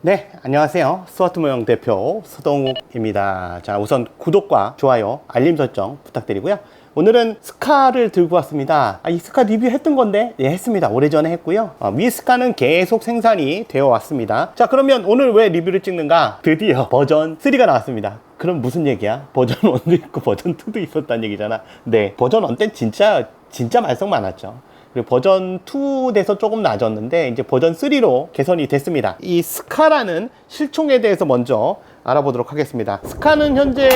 네, 안녕하세요. 스와트모형 대표 서동욱입니다. 자, 우선 구독과 좋아요, 알림 설정 부탁드리고요. 오늘은 스카를 들고 왔습니다. 이 스카 리뷰했던 건데, 예, 했습니다. 오래전에 했고요. 위 스카는 계속 생산이 되어 왔습니다. 자, 그러면 오늘 왜 리뷰를 찍는가? 드디어 버전 3가 나왔습니다. 그럼 무슨 얘기야? 버전 1도 있고 버전 2도 있었다는 얘기잖아. 네, 버전 1 땐 진짜 말썽 많았죠. 그리고 버전 2 돼서 조금 나아졌는데 이제 버전 3로 개선이 됐습니다. 이 스카라는 실총에 대해서 먼저 알아보도록 하겠습니다. 스카는 현재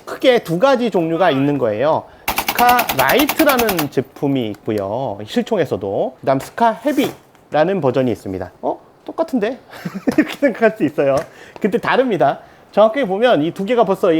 크게 두 가지 종류가 있는 거예요. 스카 라이트라는 제품이 있고요. 실총에서도. 그 다음 스카 헤비라는 버전이 있습니다. 똑같은데? 이렇게 생각할 수 있어요. 근데 다릅니다. 정확하게 보면 이 두 개가 벌써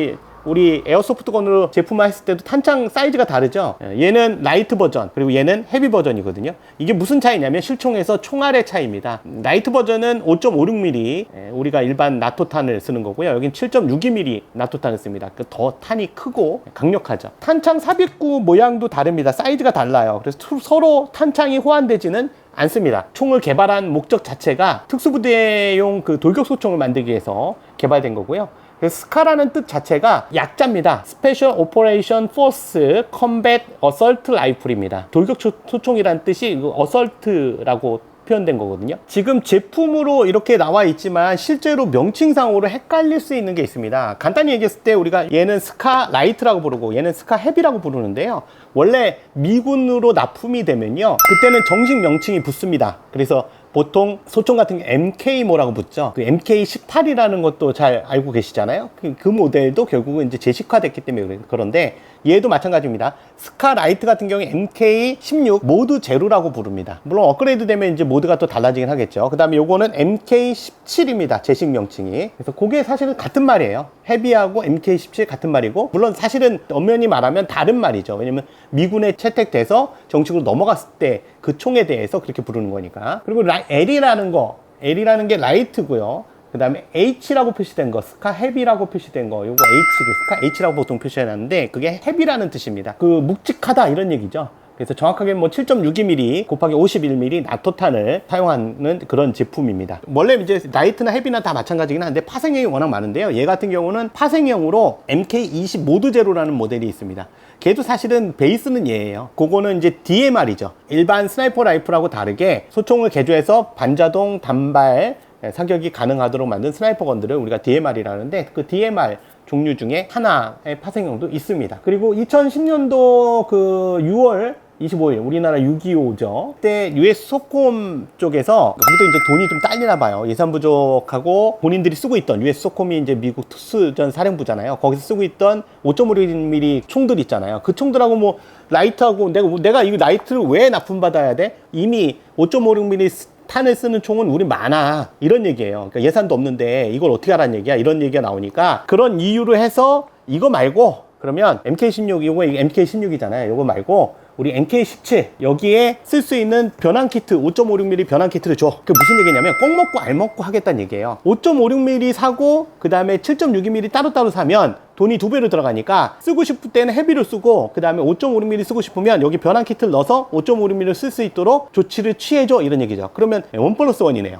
우리 에어소프트건으로 제품화했을 때도 탄창 사이즈가 다르죠. 얘는 라이트 버전, 그리고 얘는 헤비 버전이거든요. 이게 무슨 차이냐면 실총에서 총알의 차이입니다. 라이트 버전은 5.56mm 우리가 일반 나토탄을 쓰는 거고요. 여긴 7.62mm 나토탄을 씁니다. 더 탄이 크고 강력하죠. 탄창 삽입구 모양도 다릅니다. 사이즈가 달라요. 그래서 서로 탄창이 호환되지는 않습니다. 총을 개발한 목적 자체가 특수부대용 그 돌격소총을 만들기 위해서 개발된 거고요. 스카라는 뜻 자체가 약자입니다. Special Operation Force Combat Assault Rifle입니다. 돌격소총이라는 뜻이 어설트라고 표현된 거거든요. 지금 제품으로 이렇게 나와 있지만 실제로 명칭상으로 헷갈릴 수 있는 게 있습니다. 간단히 얘기했을 때 우리가 얘는 스카 라이트라고 부르고 얘는 스카 헤비라고 부르는데요. 원래 미군으로 납품이 되면요, 그때는 정식 명칭이 붙습니다. 그래서 보통 소총 같은 게 MK 뭐라고 붙죠. 그 MK18이라는 것도 잘 알고 계시잖아요. 그 모델도 결국은 이제 제식화됐기 때문에 그런데 얘도 마찬가지입니다. 스카 라이트 같은 경우에 MK16 모드 제로라고 부릅니다. 물론 업그레이드 되면 이제 모드가 또 달라지긴 하겠죠. 그 다음에 요거는 MK17입니다. 제식 명칭이. 그래서 그게 사실은 같은 말이에요. 헤비하고 MK17 같은 말이고, 물론 사실은 엄연히 말하면 다른 말이죠. 왜냐면 미군에 채택돼서 정식으로 넘어갔을 때 그 총에 대해서 그렇게 부르는 거니까. 그리고 L이라는 게 라이트고요. 그 다음에 H라고 표시된 거, 스카 헤비라고 표시된 거, 요거 스카 H라고 보통 표시해놨는데 그게 헤비라는 뜻입니다. 그 묵직하다 이런 얘기죠. 그래서 정확하게 7.62mm 곱하기 51mm 나토탄을 사용하는 그런 제품입니다. 원래 이제 라이트나 헤비나 다 마찬가지긴 한데 파생형이 워낙 많은데요. 얘 같은 경우는 파생형으로 MK20 모드 제로라는 모델이 있습니다. 걔도 사실은 베이스는 얘예요. 그거는 이제 DMR이죠. 일반 스나이퍼 라이플하고 다르게 소총을 개조해서 반자동 단발 사격이 가능하도록 만든 스나이퍼건들을 우리가 DMR이라는데, 그 DMR 종류 중에 하나의 파생형도 있습니다. 그리고 2010년도 그 6월 25일 우리나라 6.25죠. 그때 US 소콤 쪽에서 거기도 이제 돈이 좀 딸리나 봐요. 예산 부족하고 본인들이 쓰고 있던, US 소콤이 이제 미국 특수전 사령부잖아요. 거기서 쓰고 있던 5.56mm 총들 있잖아요. 그 총들하고 라이트하고 내가 이 라이트를 왜 납품받아야 돼? 이미 5.56mm 탄을 쓰는 총은 우리 많아, 이런 얘기예요. 그러니까 예산도 없는데 이걸 어떻게 하라는 얘기야, 이런 얘기가 나오니까 그런 이유로 해서 이거 말고, 그러면 MK16, 이거 MK16이잖아요. 이거 말고 우리 MK17 여기에 쓸 수 있는 변환 키트, 5.56mm 변환 키트를 줘. 그게 무슨 얘기냐면 꼭 먹고 알 먹고 하겠다는 얘기예요. 5.56mm 사고 그 다음에 7.62mm 따로따로 사면 돈이 2배로 들어가니까 쓰고 싶을 때는 헤비를 쓰고, 그 다음에 5.56mm 쓰고 싶으면 여기 변환 키트를 넣어서 5.56mm를 쓸 수 있도록 조치를 취해줘, 이런 얘기죠. 그러면 1+1이네요.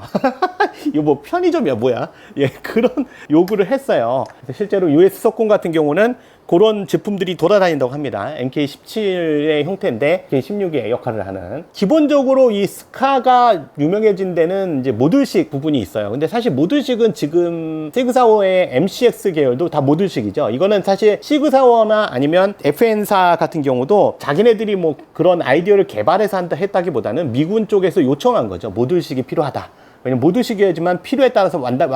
이거 편의점이야 뭐야. 예, 그런 요구를 했어요. 그래서 실제로 US 석공 같은 경우는 그런 제품들이 돌아다닌다고 합니다. MK17의 형태인데 MK16의 역할을 하는. 기본적으로 이 스카가 유명해진 데는 이제 모듈식 부분이 있어요. 근데 사실 모듈식은 지금 시그사워의 MCX 계열도 다 모듈식이죠. 이거는 사실 시그사워나 아니면 FN사 같은 경우도 자기네들이 그런 아이디어를 개발해서 했다기보다는 미군 쪽에서 요청한 거죠. 모듈식이 필요하다. 왜냐면 모듈식이지만 필요에 따라서 왔다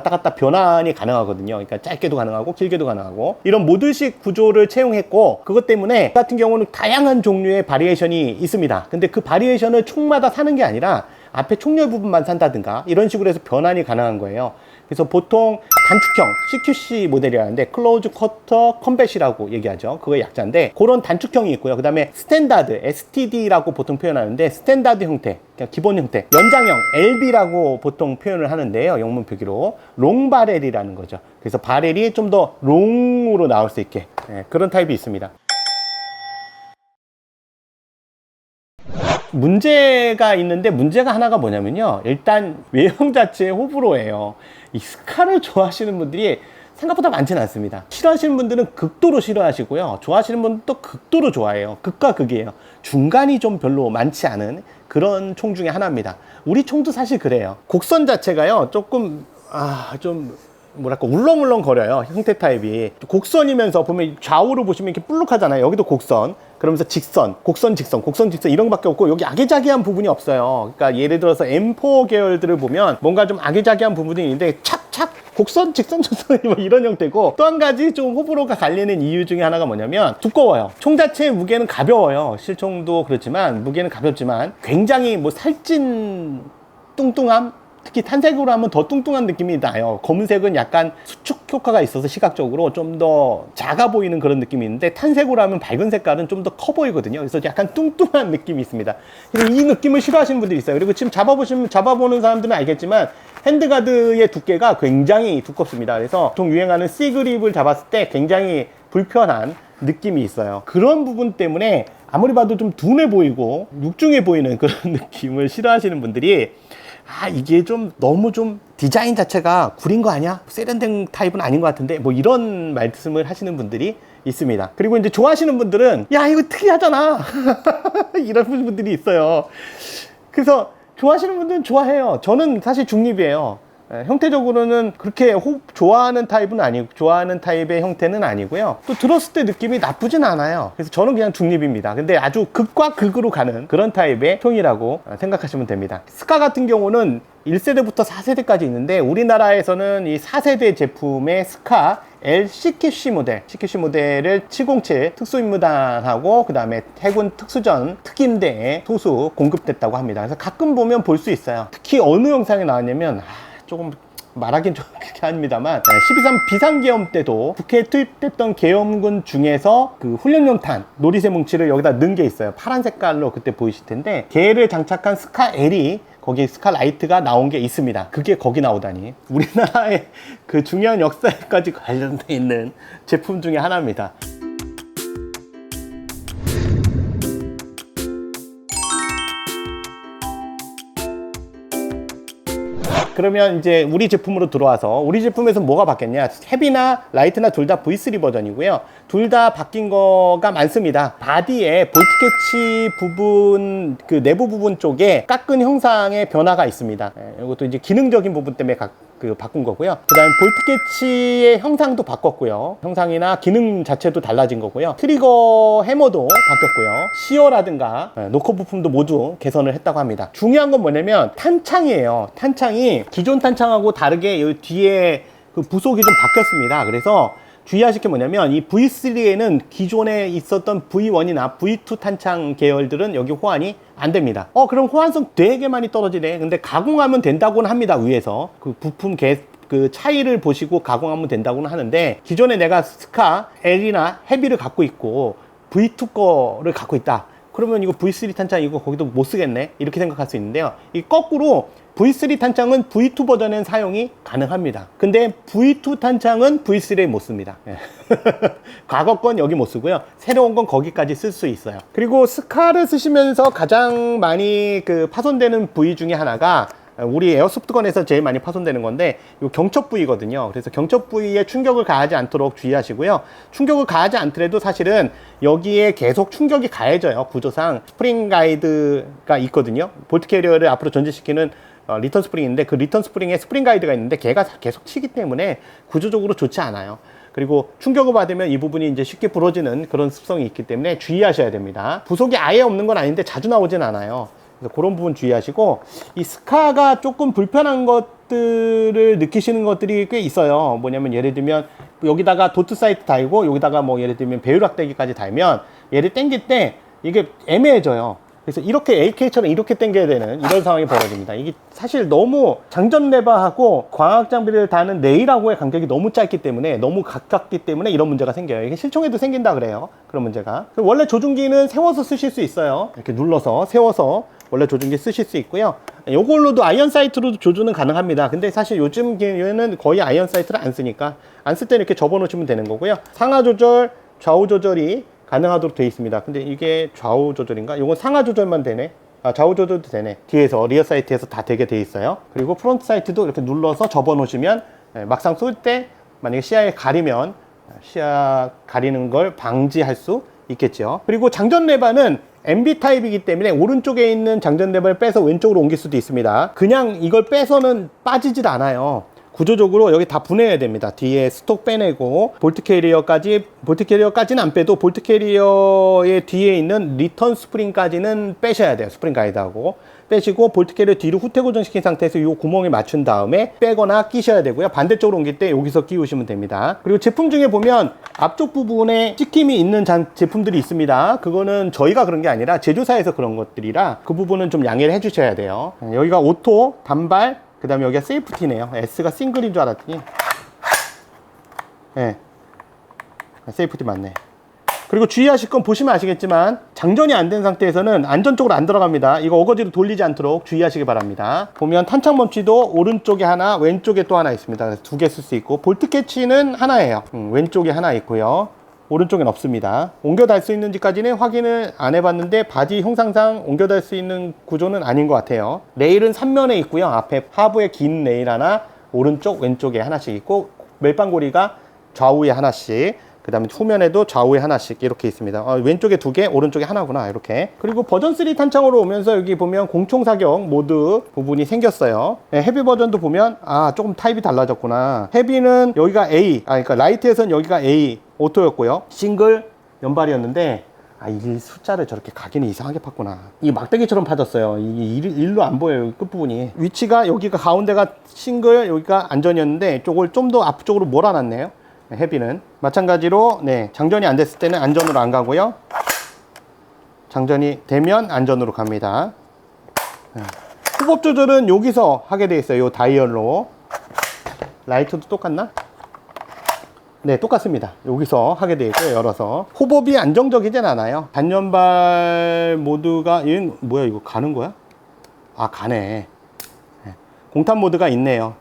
갔다 변환이 가능하거든요. 그러니까 짧게도 가능하고 길게도 가능하고, 이런 모듈식 구조를 채용했고, 그것 때문에 같은 경우는 다양한 종류의 바리에이션이 있습니다. 근데 그 바리에이션을 총마다 사는 게 아니라 앞에 총열 부분만 산다든가 이런 식으로 해서 변환이 가능한 거예요. 그래서 보통 단축형 CQC 모델이라는데 클로즈 쿼터 컴뱃이라고 얘기하죠. 그거 약자인데 그런 단축형이 있고요. 그 다음에 스탠다드 STD라고 보통 표현하는데 스탠다드 형태, 그냥 기본 형태, 연장형 LB라고 보통 표현을 하는데요. 영문 표기로 롱 바렐이라는 거죠. 그래서 바렐이 좀 더 롱으로 나올 수 있게, 그런 타입이 있습니다. 문제가 있는데, 문제가 하나가 뭐냐면요, 일단 외형 자체의 호불호예요. 이 스카를 좋아하시는 분들이 생각보다 많지는 않습니다. 싫어하시는 분들은 극도로 싫어하시고요, 좋아하시는 분들은 또 극도로 좋아해요. 극과 극이에요. 중간이 좀 별로 많지 않은 그런 총 중에 하나입니다. 우리 총도 사실 그래요. 곡선 자체가요, 조금 좀 뭐랄까 울렁울렁 거려요. 형태 타입이 곡선이면서 보면 좌우로 보시면 이렇게 볼록하잖아요. 여기도 곡선, 그러면서 직선, 곡선, 직선, 곡선, 직선 이런 것밖에 없고, 여기 아기자기한 부분이 없어요. 그러니까 예를 들어서 M4 계열들을 보면 뭔가 좀 아기자기한 부분이 있는데 착착 곡선, 직선, 직선 뭐 이런 형태고, 또 한 가지 좀 호불호가 갈리는 이유 중에 하나가 뭐냐면 두꺼워요. 총 자체의 무게는 가벼워요. 실총도 그렇지만 무게는 가볍지만 굉장히 뭐 살찐 뚱뚱함, 특히 탄색으로 하면 더 뚱뚱한 느낌이 나요. 검은색은 약간 수축 효과가 있어서 시각적으로 좀 더 작아 보이는 그런 느낌이 있는데, 탄색으로 하면 밝은 색깔은 좀 더 커 보이거든요. 그래서 약간 뚱뚱한 느낌이 있습니다. 이 느낌을 싫어하시는 분들이 있어요. 그리고 지금 잡아보는 사람들은 알겠지만 핸드가드의 두께가 굉장히 두껍습니다. 그래서 보통 유행하는 C그립을 잡았을 때 굉장히 불편한 느낌이 있어요. 그런 부분 때문에 아무리 봐도 좀 둔해 보이고 육중해 보이는 그런 느낌을 싫어하시는 분들이, 이게 좀 너무 좀 디자인 자체가 구린 거 아니야? 세련된 타입은 아닌 것 같은데, 뭐 이런 말씀을 하시는 분들이 있습니다. 그리고 이제 좋아하시는 분들은 야, 이거 특이하잖아 이런 분들이 있어요. 그래서 좋아하시는 분들은 좋아해요. 저는 사실 중립이에요. 형태적으로는 그렇게 좋아하는 타입은 아니고, 좋아하는 타입의 형태는 아니고요, 또 들었을 때 느낌이 나쁘진 않아요. 그래서 저는 그냥 중립입니다. 근데 아주 극과 극으로 가는 그런 타입의 총이라고 생각하시면 됩니다. 스카 같은 경우는 1세대부터 4세대까지 있는데, 우리나라에서는 이 4세대 제품의 스카 L CQC 모델을 707 특수임무단하고 그 다음에 해군 특수전 특임대에 소수 공급됐다고 합니다. 그래서 가끔 보면 볼 수 있어요. 특히 어느 영상에 나왔냐면, 조금 말하긴 좀 그렇게 합니다만, 12.3 비상계엄 때도 북해에 투입됐던 계엄군 중에서 그 훈련용 탄 놀이새 뭉치를 여기다 넣은 게 있어요. 파란 색깔로 그때 보이실 텐데, 걔를 장착한 스카 L이, 거기 스카 라이트가 나온 게 있습니다. 그게 거기 나오다니. 우리나라의 그 중요한 역사에까지 관련돼 있는 제품 중에 하나입니다. 그러면 이제 우리 제품으로 들어와서, 우리 제품에서 뭐가 바뀌었냐? 헤비나 라이트나 둘 다 V3 버전이고요. 둘 다 바뀐 거가 많습니다. 바디에 볼트 캐치 부분, 그 내부 부분 쪽에 깎은 형상의 변화가 있습니다. 이것도 이제 기능적인 부분 때문에 바꾼 거고요. 그 다음에 볼트 캐치의 형상도 바꿨고요. 형상이나 기능 자체도 달라진 거고요. 트리거 해머도 바뀌었고요. 시어라든가 노커 부품도 모두 개선을 했다고 합니다. 중요한 건 뭐냐면 탄창이에요. 탄창이 기존 탄창하고 다르게 여기 뒤에 그 부속이 좀 바뀌었습니다. 그래서 주의하실 게 뭐냐면, 이 V3에는 기존에 있었던 V1이나 V2 탄창 계열들은 여기 호환이 안 됩니다. 그럼 호환성 되게 많이 떨어지네. 근데 가공하면 된다고는 합니다. 위에서 그 부품 그 차이를 보시고 가공하면 된다고는 하는데, 기존에 내가 스카 L이나 헤비를 갖고 있고 V2 거를 갖고 있다, 그러면 이거 V3 탄창 이거 거기도 못 쓰겠네, 이렇게 생각할 수 있는데요. 이 거꾸로 V3 탄창은 V2 버전엔 사용이 가능합니다. 근데 V2 탄창은 V3에 못 씁니다. 과거 건 여기 못 쓰고요, 새로운 건 거기까지 쓸 수 있어요. 그리고 스카를 쓰시면서 가장 많이 파손되는 부위 중에 하나가, 우리 에어소프트건에서 제일 많이 파손되는 건데, 이 경첩 부위거든요. 그래서 경첩 부위에 충격을 가하지 않도록 주의하시고요. 충격을 가하지 않더라도 사실은 여기에 계속 충격이 가해져요. 구조상 스프링 가이드가 있거든요. 볼트 캐리어를 앞으로 전진시키는 리턴 스프링인데, 그 리턴 스프링에 스프링 가이드가 있는데 걔가 계속 치기 때문에 구조적으로 좋지 않아요. 그리고 충격을 받으면 이 부분이 이제 쉽게 부러지는 그런 습성이 있기 때문에 주의하셔야 됩니다. 부속이 아예 없는 건 아닌데 자주 나오진 않아요. 그래서 그런 부분 주의하시고, 이 스카가 조금 불편한 것들을 느끼시는 것들이 꽤 있어요. 뭐냐면, 예를 들면 여기다가 도트 사이트 달고 여기다가 뭐 예를 들면 배율확대기까지 달면 얘를 당길 때 이게 애매해져요. 그래서 이렇게 AK처럼 이렇게 당겨야 되는 이런 상황이 벌어집니다. 이게 사실 너무 장전 레버하고 광학 장비를 다는 레일하고의 간격이 너무 짧기 때문에, 너무 가깝기 때문에 이런 문제가 생겨요. 이게 실총에도 생긴다 그래요, 그런 문제가. 원래 조준기는 세워서 쓰실 수 있어요. 이렇게 눌러서 세워서 원래 조준기 쓰실 수 있고요. 이걸로도 아이언 사이트로도 조준은 가능합니다. 근데 사실 요즘 기회는 거의 아이언 사이트를 안 쓰니까, 안 쓸 때는 이렇게 접어 놓으시면 되는 거고요. 상하 조절, 좌우 조절이 가능하도록 되어 있습니다. 근데 이게 좌우 조절인가? 이건 상하 조절만 되네. 좌우 조절도 되네. 뒤에서 리어 사이트에서 다 되게 돼 있어요. 그리고 프론트 사이트도 이렇게 눌러서 접어 놓으시면 막상 쏠 때 만약에 시야에 가리면 시야 가리는 걸 방지할 수 있겠죠. 그리고 장전 레바는 MB 타입이기 때문에 오른쪽에 있는 장전 레바를 빼서 왼쪽으로 옮길 수도 있습니다. 그냥 이걸 빼서는 빠지질 않아요. 구조적으로 여기 다 분해해야 됩니다. 뒤에 스톡 빼내고 볼트 캐리어까지는 안 빼도 볼트 캐리어의 뒤에 있는 리턴 스프링까지는 빼셔야 돼요. 스프링 가이드하고 빼시고 볼트 캐리어 뒤로 후퇴 고정시킨 상태에서 이 구멍에 맞춘 다음에 빼거나 끼셔야 되고요. 반대쪽으로 옮길 때 여기서 끼우시면 됩니다. 그리고 제품 중에 보면 앞쪽 부분에 찍힘이 있는 제품들이 있습니다. 그거는 저희가 그런 게 아니라 제조사에서 그런 것들이라 그 부분은 좀 양해를 해 주셔야 돼요. 여기가 오토, 단발, 그 다음에 여기가 세이프티네요. S가 싱글인 줄 알았더니 네. 세이프티 맞네. 그리고 주의하실 건 보시면 아시겠지만 장전이 안 된 상태에서는 안전 쪽으로 안 들어갑니다. 이거 어거지로 돌리지 않도록 주의하시기 바랍니다. 보면 탄창 멈치도 오른쪽에 하나, 왼쪽에 또 하나 있습니다. 그래서 두 개 쓸 수 있고 볼트 캐치는 하나예요. 왼쪽에 하나 있고요. 오른쪽엔 없습니다. 옮겨 달 수 있는지까지는 확인을 안 해봤는데 바지 형상상 옮겨 달 수 있는 구조는 아닌 것 같아요. 레일은 3면에 있고요. 앞에 하부에 긴 레일 하나, 오른쪽 왼쪽에 하나씩 있고 멜빵고리가 좌우에 하나씩, 그 다음에 후면에도 좌우에 하나씩 이렇게 있습니다. 왼쪽에 두 개, 오른쪽에 하나구나 이렇게. 그리고 버전 3 탄창으로 오면서 여기 보면 공총사격 모드 부분이 생겼어요. 네, 헤비 버전도 보면 조금 타입이 달라졌구나. 헤비는 여기가 A, 그러니까 라이트에서는 여기가 A 오토였고요. 싱글 연발이었는데 이 숫자를 저렇게 가기는 이상하게 팠구나. 이 막대기처럼 파졌어요. 이게 일로 안 보여요. 끝부분이. 위치가 여기가 가운데가 싱글, 여기가 안전이었는데 이쪽을 좀 더 앞쪽으로 몰아놨네요. 헤비는 마찬가지로 장전이 안 됐을 때는 안전으로 안 가고요. 장전이 되면 안전으로 갑니다. 호법 조절은 여기서 하게 되어 있어요. 이 다이얼로. 라이트도 똑같나? 네, 똑같습니다. 여기서 하게 되어 있고요. 열어서. 호법이 안정적이진 않아요. 단연발 모드가 얘는 뭐야, 이거 가는 거야? 가네. 공탄 모드가 있네요.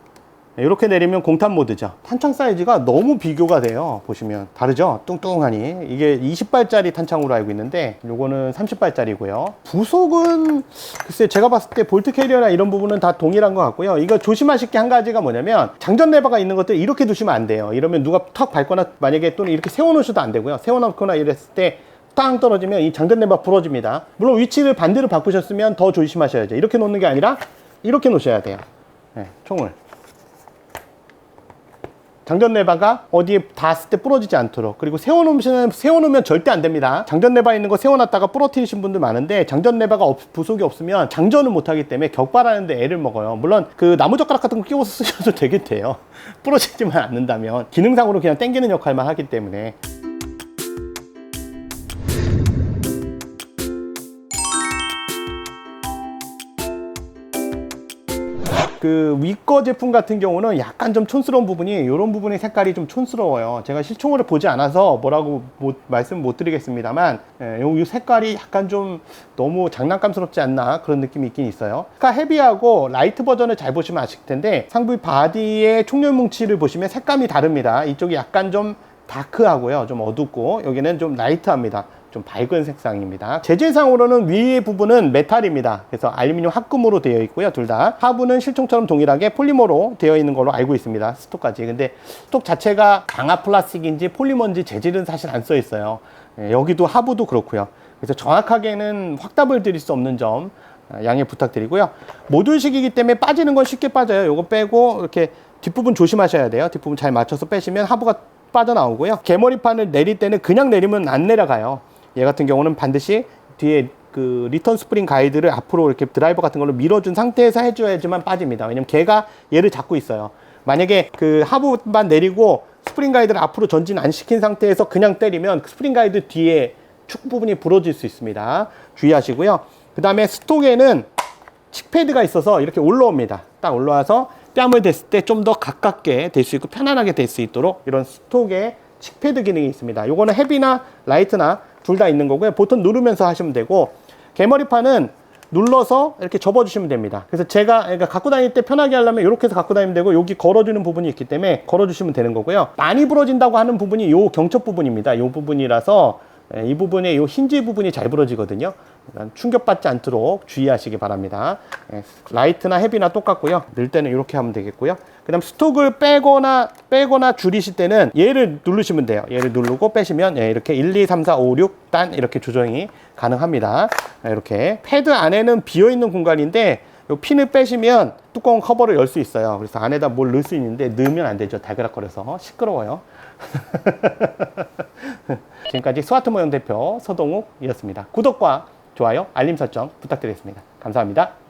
이렇게 내리면 공탄 모드죠. 탄창 사이즈가 너무 비교가 돼요. 보시면 다르죠? 뚱뚱하니. 이게 20발짜리 탄창으로 알고 있는데 요거는 30발짜리고요. 부속은 글쎄 제가 봤을 때 볼트 캐리어나 이런 부분은 다 동일한 것 같고요. 이거 조심하실 게 한 가지가 뭐냐면 장전 레버가 있는 것들 이렇게 두시면 안 돼요. 이러면 누가 턱 밟거나 만약에 또는 이렇게 세워놓으셔도 안 되고요. 세워놓거나 이랬을 때 땅 떨어지면 이 장전 레버 부러집니다. 물론 위치를 반대로 바꾸셨으면 더 조심하셔야죠. 이렇게 놓는 게 아니라 이렇게 놓으셔야 돼요. 총을. 장전 레바가 어디에 닿았을 때 부러지지 않도록. 그리고 세워놓으면 절대 안 됩니다. 장전 레바 있는 거 세워놨다가 부러뜨리신 분들 많은데 장전 레바가 부속이 없으면 장전을 못하기 때문에 격발하는데 애를 먹어요. 물론 그 나무젓가락 같은 거 끼워서 쓰셔도 되긴 돼요. 부러지지만 않는다면. 기능상으로 그냥 당기는 역할만 하기 때문에. 그 위거 제품 같은 경우는 약간 좀 촌스러운 부분이, 이런 부분의 색깔이 좀 촌스러워요. 제가 실총으로 보지 않아서 뭐라고 말씀 못 드리겠습니다만, 이 색깔이 약간 좀 너무 장난감스럽지 않나 그런 느낌이 있긴 있어요. 스카 헤비하고 라이트 버전을 잘 보시면 아실 텐데 상부 바디의 총열 뭉치를 보시면 색감이 다릅니다. 이쪽이 약간 좀 다크하고요, 좀 어둡고 여기는 좀 라이트합니다. 좀 밝은 색상입니다. 재질상으로는 위의 부분은 메탈입니다. 그래서 알루미늄 합금으로 되어 있고요. 둘 다. 하부는 실총처럼 동일하게 폴리머로 되어 있는 걸로 알고 있습니다. 스톡까지. 근데 스톡 자체가 강화 플라스틱인지 폴리머인지 재질은 사실 안 써 있어요. 여기도 하부도 그렇고요. 그래서 정확하게는 확답을 드릴 수 없는 점 양해 부탁드리고요. 모듈식이기 때문에 빠지는 건 쉽게 빠져요. 요거 빼고 이렇게 뒷부분 조심하셔야 돼요. 뒷부분 잘 맞춰서 빼시면 하부가 빠져나오고요. 개머리판을 내릴 때는 그냥 내리면 안 내려가요. 얘 같은 경우는 반드시 뒤에 그 리턴 스프링 가이드를 앞으로 이렇게 드라이버 같은 걸로 밀어준 상태에서 해줘야지만 빠집니다. 왜냐면 걔가 얘를 잡고 있어요. 만약에 그 하부만 내리고 스프링 가이드를 앞으로 전진 안 시킨 상태에서 그냥 때리면 그 스프링 가이드 뒤에 축 부분이 부러질 수 있습니다. 주의하시고요. 그 다음에 스톡에는 칙패드가 있어서 이렇게 올라옵니다. 딱 올라와서 뺨을 댔을 때 좀 더 가깝게 될 수 있고 편안하게 될 수 있도록 이런 스톡에 칙패드 기능이 있습니다. 요거는 헤비나 라이트나 둘 다 있는 거고요. 보통 누르면서 하시면 되고, 개머리판은 눌러서 이렇게 접어주시면 됩니다. 그래서 제가 갖고 다닐 때 편하게 하려면 이렇게 해서 갖고 다니면 되고, 여기 걸어주는 부분이 있기 때문에 걸어주시면 되는 거고요. 많이 부러진다고 하는 부분이 요 경첩 부분입니다. 요 부분이라서 이 부분에 요 힌지 부분이 잘 부러지거든요. 충격받지 않도록 주의하시기 바랍니다. 예, 라이트나 헤비나 똑같고요. 넣을 때는 이렇게 하면 되겠고요. 그 다음 스톡을 빼거나 줄이실 때는 얘를 누르시면 돼요. 얘를 누르고 빼시면 예, 이렇게 1, 2, 3, 4, 5, 6단 이렇게 조정이 가능합니다. 이렇게 패드 안에는 비어있는 공간인데 이 핀을 빼시면 뚜껑 커버를 열 수 있어요. 그래서 안에다 뭘 넣을 수 있는데 넣으면 안 되죠. 달그락거려서 시끄러워요. 지금까지 스와트 모형 대표 서동욱이었습니다. 구독과 좋아요, 알림 설정 부탁드리겠습니다. 감사합니다.